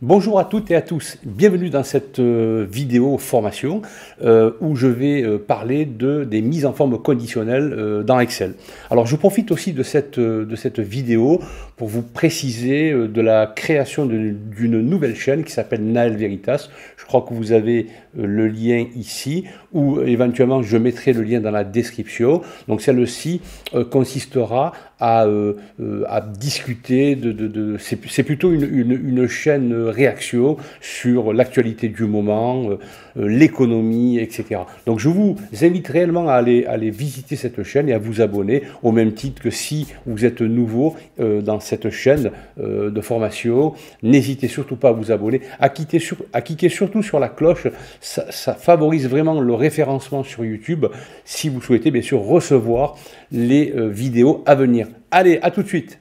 Bonjour à toutes et à tous, bienvenue dans cette vidéo formation où je vais parler des mises en forme conditionnelles dans Excel. Alors je profite aussi de cette vidéo pour vous préciser de la création d'une nouvelle chaîne qui s'appelle Naël Veritas. Je crois que vous avez le lien ici ou éventuellement je mettrai le lien dans la description. Donc celle-ci consistera à discuter c'est plutôt une chaîne réaction sur l'actualité du moment, l'économie, etc. Donc je vous invite réellement à aller visiter cette chaîne et à vous abonner au même titre que si vous êtes nouveau dans cette chaîne de formation. N'hésitez surtout pas à vous abonner, à cliquer surtout sur la cloche. Ça favorise vraiment le référencement sur YouTube si vous souhaitez bien sûr recevoir les vidéos à venir. Allez, à tout de suite.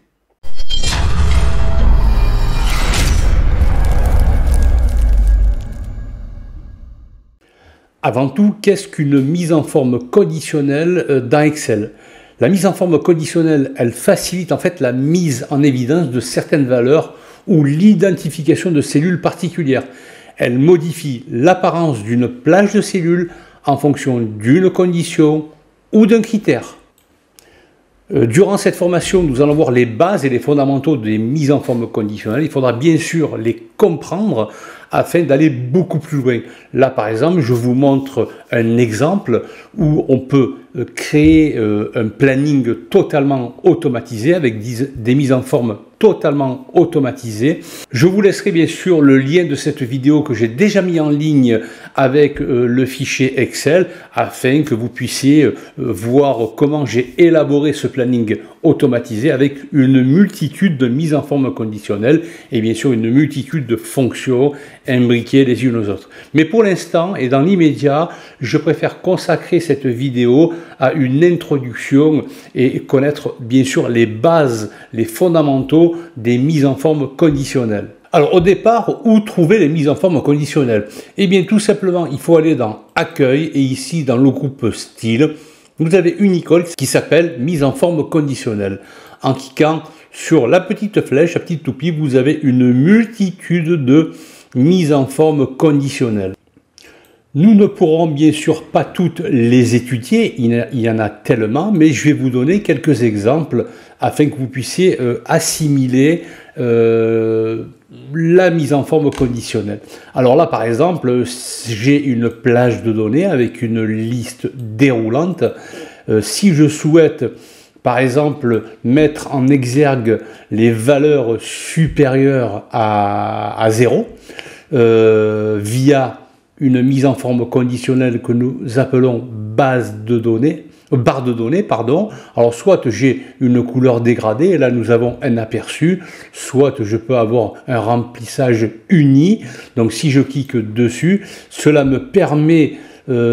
Avant tout, qu'est-ce qu'une mise en forme conditionnelle dans Excel? La mise en forme conditionnelle, elle facilite en fait la mise en évidence de certaines valeurs ou l'identification de cellules particulières. Elle modifie l'apparence d'une plage de cellules en fonction d'une condition ou d'un critère. Durant cette formation, nous allons voir les bases et les fondamentaux des mises en forme conditionnelles. Il faudra bien sûr les comprendre afin d'aller beaucoup plus loin. Là, par exemple, je vous montre un exemple où on peut créer un planning totalement automatisé avec des mises en forme totalement automatisées. Je vous laisserai bien sûr le lien de cette vidéo que j'ai déjà mis en ligne avec le fichier Excel afin que vous puissiez voir comment j'ai élaboré ce planning automatisé avec une multitude de mises en forme conditionnelles et bien sûr une multitude de fonctions imbriquées les unes aux autres. Mais pour l'instant et dans l'immédiat, je préfère consacrer cette vidéo à une introduction et connaître bien sûr les bases, les fondamentaux des mises en forme conditionnelles. Alors au départ, où trouver les mises en forme conditionnelles? Eh bien tout simplement, il faut aller dans Accueil et ici dans le groupe Style, vous avez une icône qui s'appelle mise en forme conditionnelle. En cliquant sur la petite flèche, la petite toupie, vous avez une multitude de mises en forme conditionnelles. Nous ne pourrons bien sûr pas toutes les étudier, il y en a tellement, mais je vais vous donner quelques exemples afin que vous puissiez assimiler la mise en forme conditionnelle. Alors là, par exemple, j'ai une plage de données avec une liste déroulante. Si je souhaite, par exemple, mettre en exergue les valeurs supérieures à 0 via une mise en forme conditionnelle que nous appelons barre de données, pardon. Alors soit j'ai une couleur dégradée, et là nous avons un aperçu, soit je peux avoir un remplissage uni. Donc si je clique dessus, cela me permet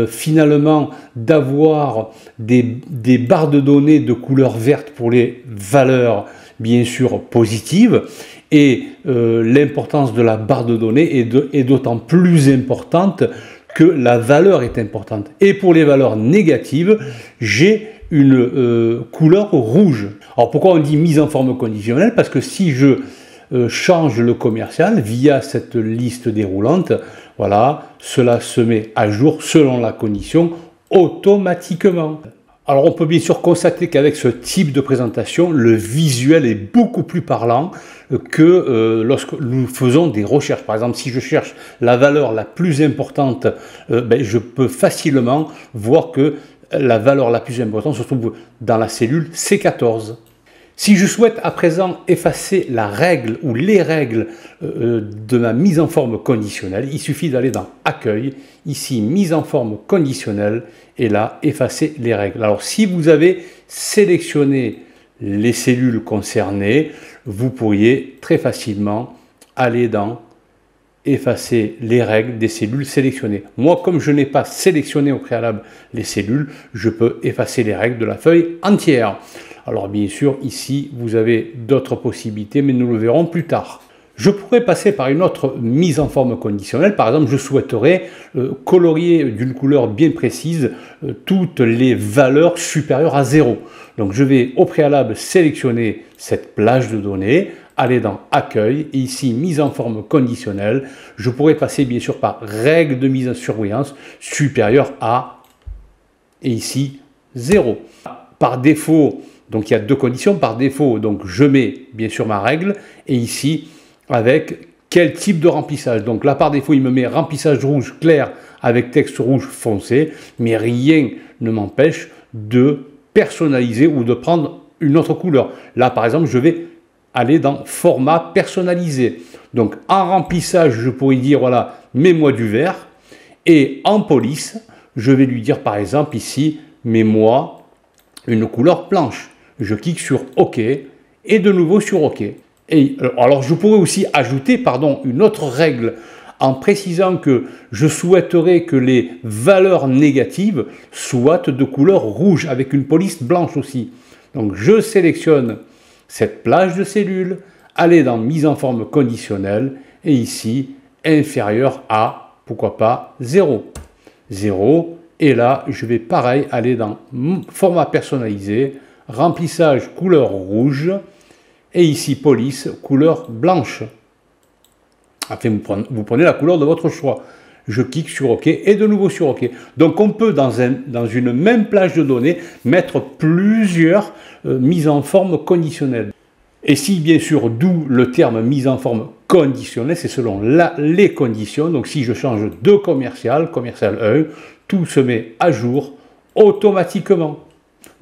finalement d'avoir des barres de données de couleur verte pour les valeurs bien sûr positives. Et l'importance de la barre de données est d'autant plus importante que la valeur est importante. Et pour les valeurs négatives, j'ai une couleur rouge. Alors pourquoi on dit mise en forme conditionnelle? Parce que si je change le commercial via cette liste déroulante, voilà, cela se met à jour selon la condition automatiquement. Alors on peut bien sûr constater qu'avec ce type de présentation, le visuel est beaucoup plus parlant que lorsque nous faisons des recherches. Par exemple, si je cherche la valeur la plus importante, je peux facilement voir que la valeur la plus importante se trouve dans la cellule C14. Si je souhaite à présent effacer la règle ou les règles de ma mise en forme conditionnelle, il suffit d'aller dans Accueil, ici mise en forme conditionnelle, et là effacer les règles. Alors si vous avez sélectionné les cellules concernées, vous pourriez très facilement aller dans effacer les règles des cellules sélectionnées. Moi, comme je n'ai pas sélectionné au préalable les cellules, je peux effacer les règles de la feuille entière. Alors bien sûr, ici, vous avez d'autres possibilités, mais nous le verrons plus tard. Je pourrais passer par une autre mise en forme conditionnelle. Par exemple, je souhaiterais colorier d'une couleur bien précise toutes les valeurs supérieures à 0. Donc je vais au préalable sélectionner cette plage de données. aller dans accueil, et ici mise en forme conditionnelle, je pourrais passer bien sûr par règle de mise en surbrillance supérieure à, et ici 0. Par défaut, donc il y a deux conditions, par défaut, donc je mets bien sûr ma règle, et ici avec quel type de remplissage. Donc là par défaut il me met remplissage rouge clair avec texte rouge foncé, mais rien ne m'empêche de personnaliser ou de prendre une autre couleur. Là par exemple je vais aller dans format personnalisé. Donc en remplissage, je pourrais dire voilà, mets-moi du vert. Et en police, je vais lui dire par exemple ici, mets-moi une couleur blanche. Je clique sur OK et de nouveau sur OK. Et alors je pourrais aussi ajouter une autre règle en précisant que je souhaiterais que les valeurs négatives soient de couleur rouge avec une police blanche aussi. Donc je sélectionne cette plage de cellules, aller dans mise en forme conditionnelle et ici inférieur à, pourquoi pas, 0. 0 et là je vais pareil aller dans format personnalisé, remplissage couleur rouge et ici police couleur blanche. Enfin vous prenez la couleur de votre choix. Je clique sur OK et de nouveau sur OK. Donc on peut dans une même plage de données mettre plusieurs mises en forme conditionnelles. Et si bien sûr, d'où le terme mise en forme conditionnelle, c'est selon les conditions. Donc si je change de commercial 1, tout se met à jour automatiquement.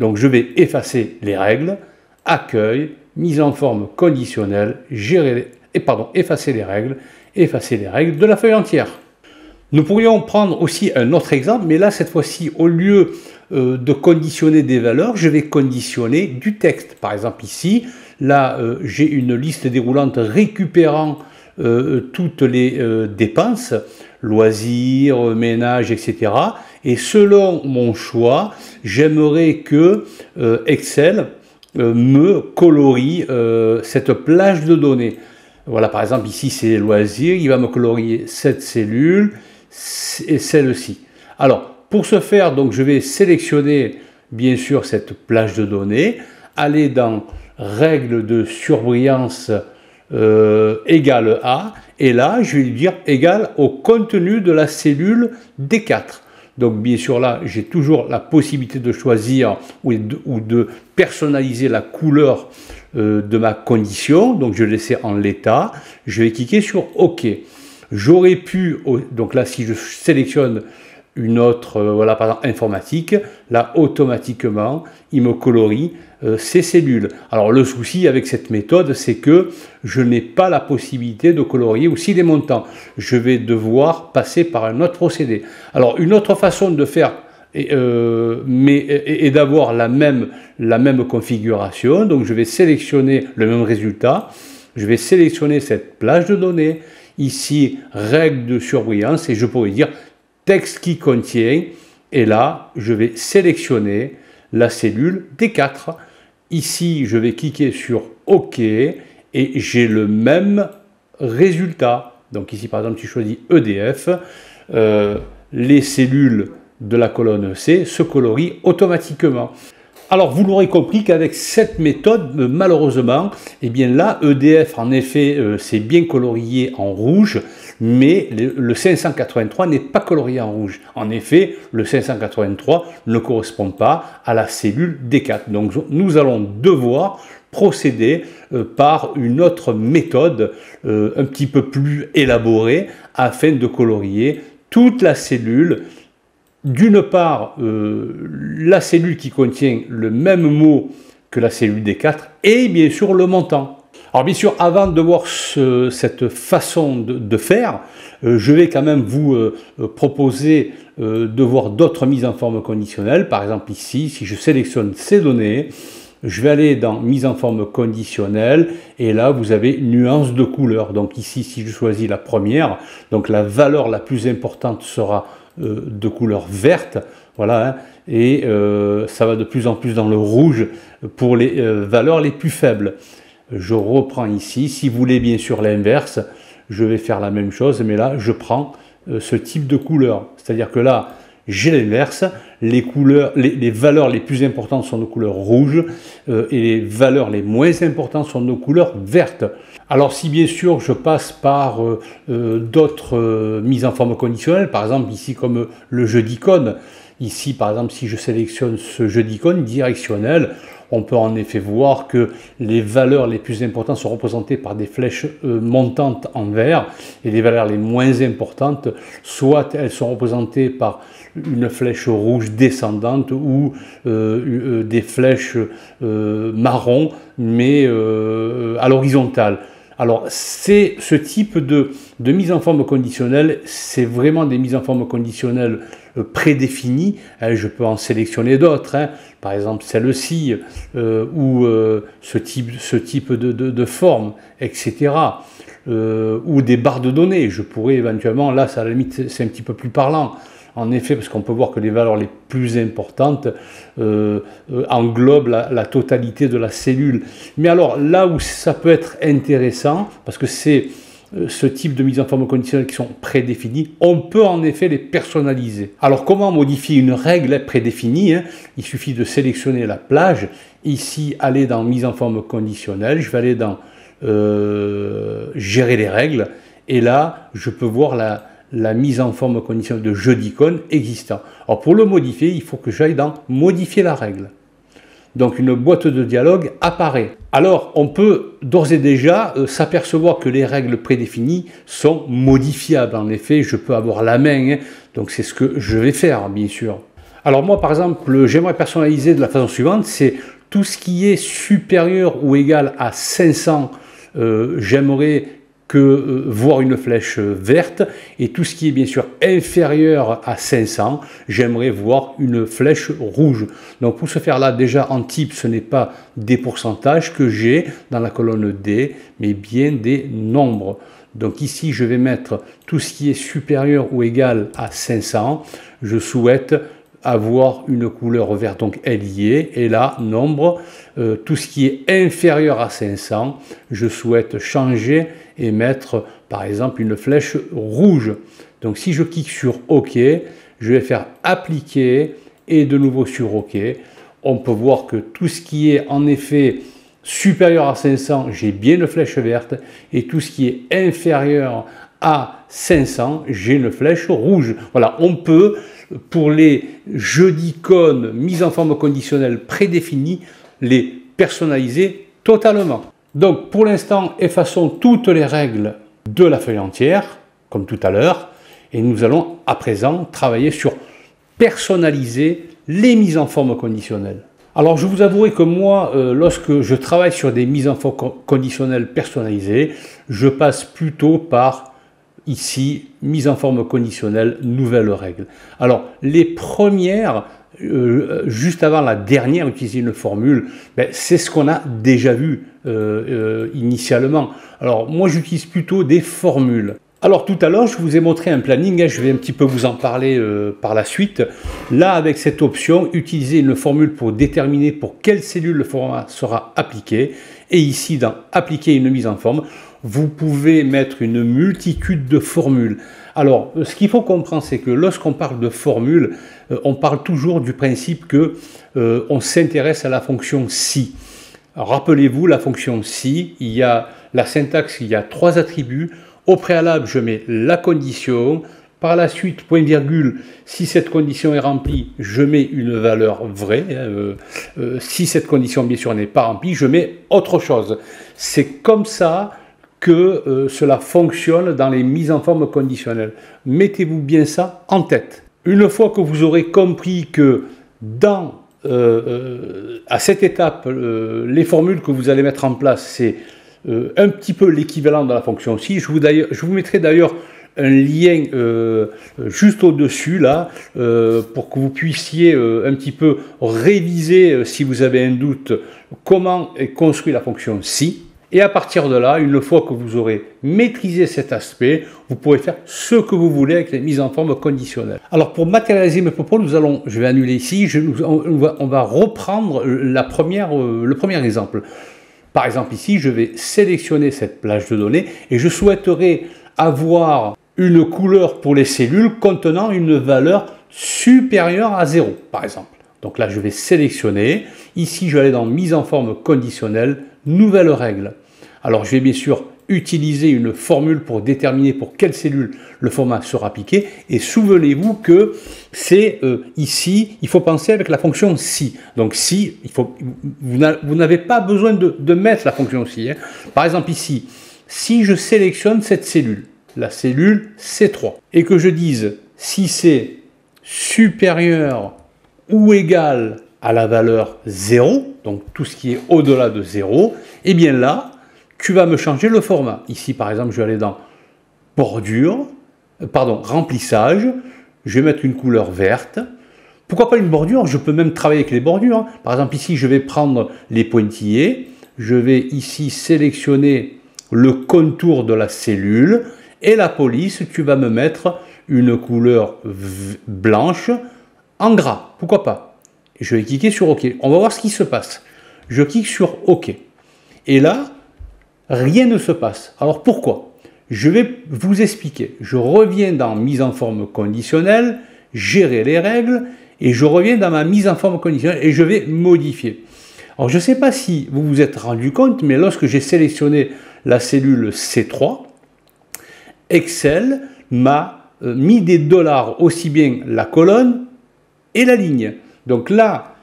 Donc je vais effacer les règles, accueil, mise en forme conditionnelle, effacer les règles de la feuille entière. Nous pourrions prendre aussi un autre exemple, mais là, cette fois-ci, au lieu de conditionner des valeurs, je vais conditionner du texte. Par exemple, ici, là, j'ai une liste déroulante récupérant toutes les dépenses, loisirs, ménages, etc. Et selon mon choix, j'aimerais que Excel me colorie cette plage de données. Voilà, par exemple, ici, c'est loisirs, il va me colorier cette cellule, et celle-ci. Alors, pour ce faire, donc, je vais sélectionner, bien sûr, cette plage de données, aller dans règle de surbrillance égale à, et là, je vais lui dire égal au contenu de la cellule D4. Donc, bien sûr, là, j'ai toujours la possibilité de choisir ou de personnaliser la couleur de ma condition. Donc, je vais laisser en l'état. Je vais cliquer sur OK. J'aurais pu, donc là, si je sélectionne une autre, voilà, par exemple, informatique, là, automatiquement, il me colorie ces cellules. Alors, le souci avec cette méthode, c'est que je n'ai pas la possibilité de colorier aussi les montants. Je vais devoir passer par un autre procédé. Alors, une autre façon de faire et d'avoir la même configuration, donc je vais sélectionner le même résultat, je vais sélectionner cette plage de données, ici, règle de surbrillance, et je pourrais dire texte qui contient, et là, je vais sélectionner la cellule D4. Ici, je vais cliquer sur OK, et j'ai le même résultat. Donc ici, par exemple, tu choisis EDF, les cellules de la colonne C se colorient automatiquement. Alors, vous l'aurez compris qu'avec cette méthode, malheureusement, eh bien là, EDF, en effet, c'est bien colorié en rouge, mais le 583 n'est pas colorié en rouge. En effet, le 583 ne correspond pas à la cellule D4. Donc, nous allons devoir procéder par une autre méthode un petit peu plus élaborée afin de colorier toute la cellule. D'une part, la cellule qui contient le même mot que la cellule D4 et bien sûr le montant. Alors bien sûr, avant de voir cette façon de faire, je vais quand même vous proposer de voir d'autres mises en forme conditionnelle. Par exemple ici, si je sélectionne ces données, je vais aller dans mise en forme conditionnelle et là vous avez nuance de couleur. Donc ici, si je choisis la première, donc la valeur la plus importante sera de couleur verte, voilà, hein, et ça va de plus en plus dans le rouge pour les valeurs les plus faibles. Je reprends ici, si vous voulez bien sûr l'inverse, je vais faire la même chose, mais là je prends ce type de couleur, c'est-à-dire que là j'ai l'inverse. Les valeurs les plus importantes sont de couleur rouge et les valeurs les moins importantes sont de couleur verte. Alors si bien sûr je passe par d'autres mises en forme conditionnelles, par exemple ici comme le jeu d'icônes, ici par exemple si je sélectionne ce jeu d'icônes directionnel, on peut en effet voir que les valeurs les plus importantes sont représentées par des flèches montantes en vert et les valeurs les moins importantes, soit elles sont représentées par une flèche rouge descendante ou des flèches marron mais à l'horizontale. Alors, c'est ce type de mise en forme conditionnelle, c'est vraiment des mises en forme conditionnelles prédéfinies. Je peux en sélectionner d'autres, par exemple celle-ci, ou ce type de forme, etc. Ou des barres de données. Je pourrais éventuellement, là, à la limite, c'est un petit peu plus parlant. En effet, parce qu'on peut voir que les valeurs les plus importantes englobent la totalité de la cellule. Mais alors, là où ça peut être intéressant, parce que c'est ce type de mise en forme conditionnelle qui sont prédéfinies, on peut en effet les personnaliser. Alors, comment modifier une règle prédéfinie? Il suffit de sélectionner la plage. Ici, aller dans mise en forme conditionnelle. Je vais aller dans gérer les règles. Et là, je peux voir la mise en forme conditionnelle de jeu d'icônes existant. Alors pour le modifier, il faut que j'aille dans modifier la règle. Donc une boîte de dialogue apparaît. Alors on peut d'ores et déjà s'apercevoir que les règles prédéfinies sont modifiables. En effet, je peux avoir la main, donc c'est ce que je vais faire bien sûr. Alors moi par exemple, j'aimerais personnaliser de la façon suivante, c'est tout ce qui est supérieur ou égal à 500, j'aimerais voir une flèche verte, et tout ce qui est bien sûr inférieur à 500, j'aimerais voir une flèche rouge. Donc pour ce faire là, déjà en type, ce n'est pas des pourcentages que j'ai dans la colonne D, mais bien des nombres. Donc ici, je vais mettre tout ce qui est supérieur ou égal à 500. Je souhaite avoir une couleur verte, donc elle y est, et là, nombre, tout ce qui est inférieur à 500, je souhaite changer et mettre, par exemple, une flèche rouge. Donc si je clique sur OK, je vais faire appliquer, et de nouveau sur OK, on peut voir que tout ce qui est en effet supérieur à 500, j'ai bien une flèche verte, et tout ce qui est inférieur à 500, j'ai une flèche rouge. Voilà, on peut, pour les jeux d'icônes mis en forme conditionnelle prédéfinis, les personnaliser totalement. Donc pour l'instant, effaçons toutes les règles de la feuille entière, comme tout à l'heure, et nous allons à présent travailler sur personnaliser les mises en forme conditionnelles. Alors je vous avouerai que moi, lorsque je travaille sur des mises en forme conditionnelles personnalisées, je passe plutôt par ici, mise en forme conditionnelle, nouvelles règles. Alors, les premières, juste avant la dernière, utiliser une formule, c'est ce qu'on a déjà vu initialement. Alors, moi, j'utilise plutôt des formules. Alors, tout à l'heure, je vous ai montré un planning, je vais un petit peu vous en parler par la suite. Là, avec cette option, utiliser une formule pour déterminer pour quelle cellule le format sera appliqué. Et ici, dans appliquer une mise en forme, vous pouvez mettre une multitude de formules. Alors, ce qu'il faut comprendre, c'est que lorsqu'on parle de formule, on parle toujours du principe que on s'intéresse à la fonction si. Rappelez-vous, la fonction si, il y a la syntaxe, il y a 3 attributs. Au préalable, je mets la condition. Par la suite, point virgule, si cette condition est remplie, je mets une valeur vraie. Si cette condition, bien sûr, n'est pas remplie, je mets autre chose. C'est comme ça que cela fonctionne dans les mises en forme conditionnelles. Mettez-vous bien ça en tête. Une fois que vous aurez compris que à cette étape, les formules que vous allez mettre en place, c'est un petit peu l'équivalent de la fonction si. Je vous mettrai d'ailleurs un lien juste au-dessus là, pour que vous puissiez un petit peu réviser, si vous avez un doute, comment est construite la fonction si. Et à partir de là, une fois que vous aurez maîtrisé cet aspect, vous pourrez faire ce que vous voulez avec les mises en forme conditionnelles. Alors pour matérialiser mes propos, je vais annuler ici, on va reprendre le premier exemple. Par exemple ici, je vais sélectionner cette plage de données et je souhaiterais avoir une couleur pour les cellules contenant une valeur supérieur à 0, par exemple. Donc là, je vais sélectionner. Ici, je vais aller dans mise en forme conditionnelle, nouvelle règle. Alors, je vais bien sûr utiliser une formule pour déterminer pour quelle cellule le format sera appliqué. Et souvenez-vous que c'est ici, il faut penser avec la fonction si. Donc si, vous n'avez pas besoin de mettre la fonction si. Hein. Par exemple ici, si je sélectionne cette cellule, la cellule C3, et que je dise si c'est supérieur ou égal à la valeur 0, donc tout ce qui est au-delà de 0, et bien là, tu vas me changer le format. Ici, par exemple, je vais aller dans bordure, remplissage, je vais mettre une couleur verte. Pourquoi pas une bordure? Je peux même travailler avec les bordures. Hein. Par exemple, ici, je vais prendre les pointillés, je vais ici sélectionner le contour de la cellule, et la police, tu vas me mettre une couleur blanche en gras. Pourquoi pas? Je vais cliquer sur OK. On va voir ce qui se passe. Je clique sur OK. Et là, rien ne se passe. Alors pourquoi? Je vais vous expliquer. Je reviens dans mise en forme conditionnelle, gérer les règles, et je reviens dans ma mise en forme conditionnelle et je vais modifier. Alors je ne sais pas si vous vous êtes rendu compte, mais lorsque j'ai sélectionné la cellule C3, Excel m'a mis des dollars aussi bien la colonne et la ligne. Donc là,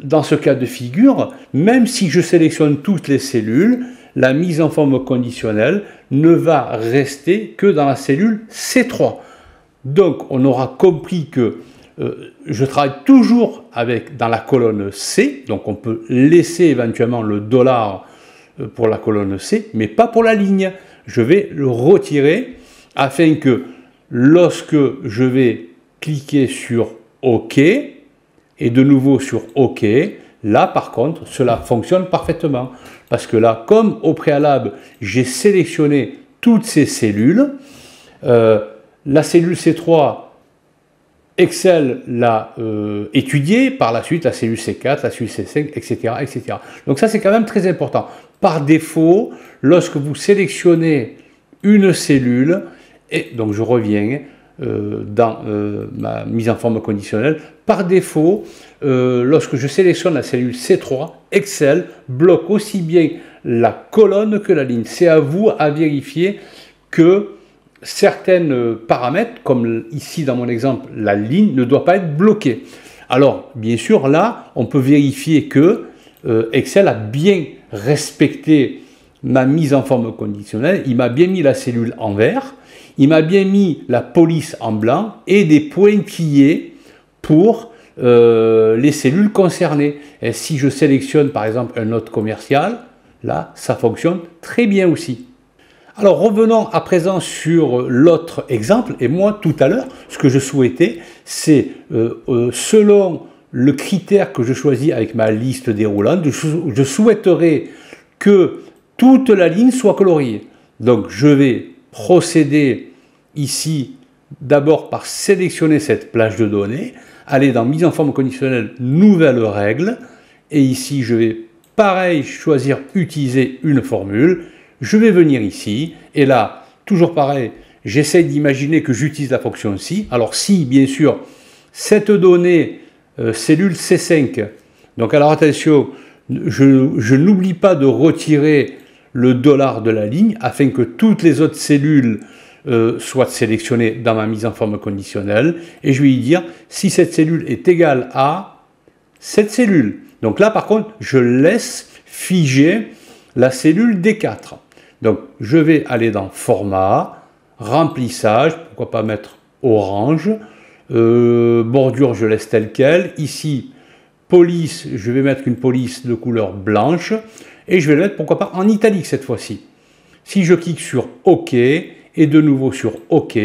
dans ce cas de figure, même si je sélectionne toutes les cellules, la mise en forme conditionnelle ne va rester que dans la cellule C3. Donc on aura compris que je travaille toujours dans la colonne C, donc on peut laisser éventuellement le dollar pour la colonne C, mais pas pour la ligne. Je vais le retirer afin que lorsque je vais cliquer sur OK, et de nouveau sur OK, là par contre, cela fonctionne parfaitement. Parce que là, comme au préalable, j'ai sélectionné toutes ces cellules, la cellule C3, Excel l'a étudiée, par la suite la cellule C4, la cellule C5, etc. etc. Donc ça c'est quand même très important. Par défaut, lorsque vous sélectionnez une cellule, et donc je reviens dans ma mise en forme conditionnelle, par défaut, lorsque je sélectionne la cellule C3, Excel bloque aussi bien la colonne que la ligne. C'est à vous à vérifier que certains paramètres, comme ici dans mon exemple, la ligne ne doit pas être bloquée. Alors, bien sûr, là, on peut vérifier que Excel a bien respecté ma mise en forme conditionnelle. Il m'a bien mis la cellule en vert, il m'a bien mis la police en blanc et des pointillés pour les cellules concernées. Et si je sélectionne par exemple un autre commercial, là, ça fonctionne très bien aussi. Alors revenons à présent sur l'autre exemple. Et moi, tout à l'heure, ce que je souhaitais, c'est selon le critère que je choisis avec ma liste déroulante, je souhaiterais que toute la ligne soit coloriée. Donc je vais procéder ici d'abord par sélectionner cette plage de données, aller dans mise en forme conditionnelle, nouvelle règle, et ici je vais pareil choisir utiliser une formule, je vais venir ici, et là, toujours pareil, j'essaie d'imaginer que j'utilise la fonction si. Alors si, bien sûr, cette donnée, cellule C5, donc alors attention, je n'oublie pas de retirer le dollar de la ligne, afin que toutes les autres cellules soient sélectionnées dans ma mise en forme conditionnelle, et je vais lui dire si cette cellule est égale à cette cellule. Donc là, par contre, je laisse figer la cellule D4. Donc, je vais aller dans Format, Remplissage, pourquoi pas mettre Orange, Bordure, je laisse tel quel. Ici, Police, je vais mettre une police de couleur blanche, et je vais le mettre, pourquoi pas, en italique cette fois-ci. Si je clique sur OK, et de nouveau sur OK,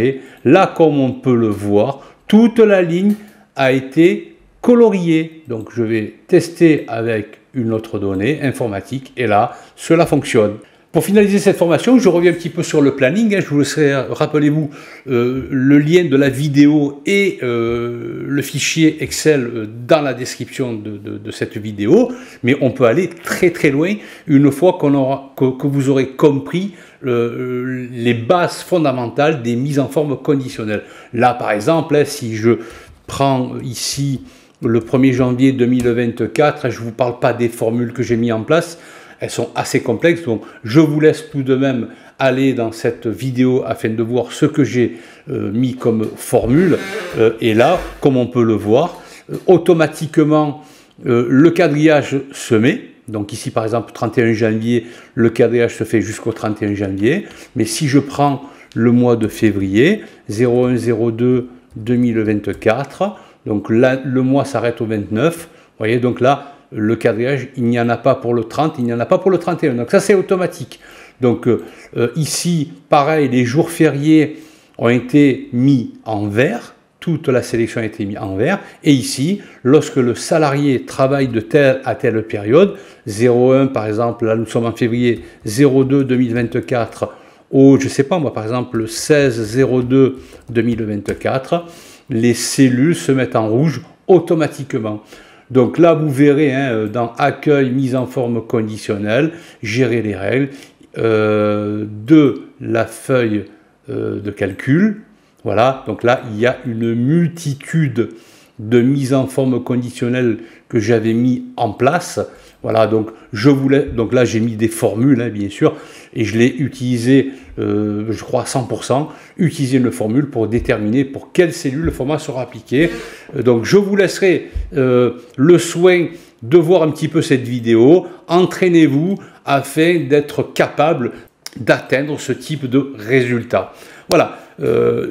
là, comme on peut le voir, toute la ligne a été coloriée. Donc, je vais tester avec une autre donnée informatique, et là, cela fonctionne. Pour finaliser cette formation, je reviens un petit peu sur le planning. Je vous laisserai, rappelez-vous, le lien de la vidéo et le fichier Excel dans la description de cette vidéo. Mais on peut aller très très loin une fois que vous aurez compris les bases fondamentales des mises en forme conditionnelles. Là, par exemple, si je prends ici le 1er janvier 2024, je ne vous parle pas des formules que j'ai mis en place, elles sont assez complexes, donc je vous laisse tout de même aller dans cette vidéo afin de voir ce que j'ai mis comme formule. Et là, comme on peut le voir, automatiquement, le quadrillage se met. Donc ici, par exemple, 31 janvier, le quadrillage se fait jusqu'au 31 janvier. Mais si je prends le mois de février, 01-02 2024, donc là, le mois s'arrête au 29. Vous voyez, donc là, le quadrillage, il n'y en a pas pour le 30, il n'y en a pas pour le 31. Donc ça, c'est automatique. Donc ici, pareil, les jours fériés ont été mis en vert. Toute la sélection a été mise en vert. Et ici, lorsque le salarié travaille de telle à telle période, 01 par exemple, là nous sommes en février, 02 2024, au, je ne sais pas moi, par exemple, le 16-02 2024, les cellules se mettent en rouge automatiquement. Donc là, vous verrez, hein, dans accueil, mise en forme conditionnelle, gérer les règles, de la feuille de calcul. Voilà, donc là, il y a une multitude de mises en forme conditionnelle que j'avais mis en place. Voilà, donc donc là, j'ai mis des formules, hein, bien sûr, et je l'ai utilisé, je crois, à 100%, utiliser une formule pour déterminer pour quelle cellule le format sera appliqué. Donc, je vous laisserai le soin de voir un petit peu cette vidéo. Entraînez-vous afin d'être capable d'atteindre ce type de résultat. Voilà,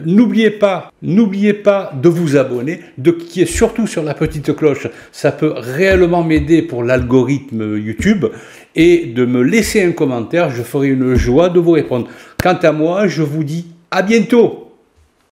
n'oubliez pas de vous abonner, de cliquer surtout sur la petite cloche, ça peut réellement m'aider pour l'algorithme YouTube, et de me laisser un commentaire, je ferai une joie de vous répondre. Quant à moi, je vous dis à bientôt.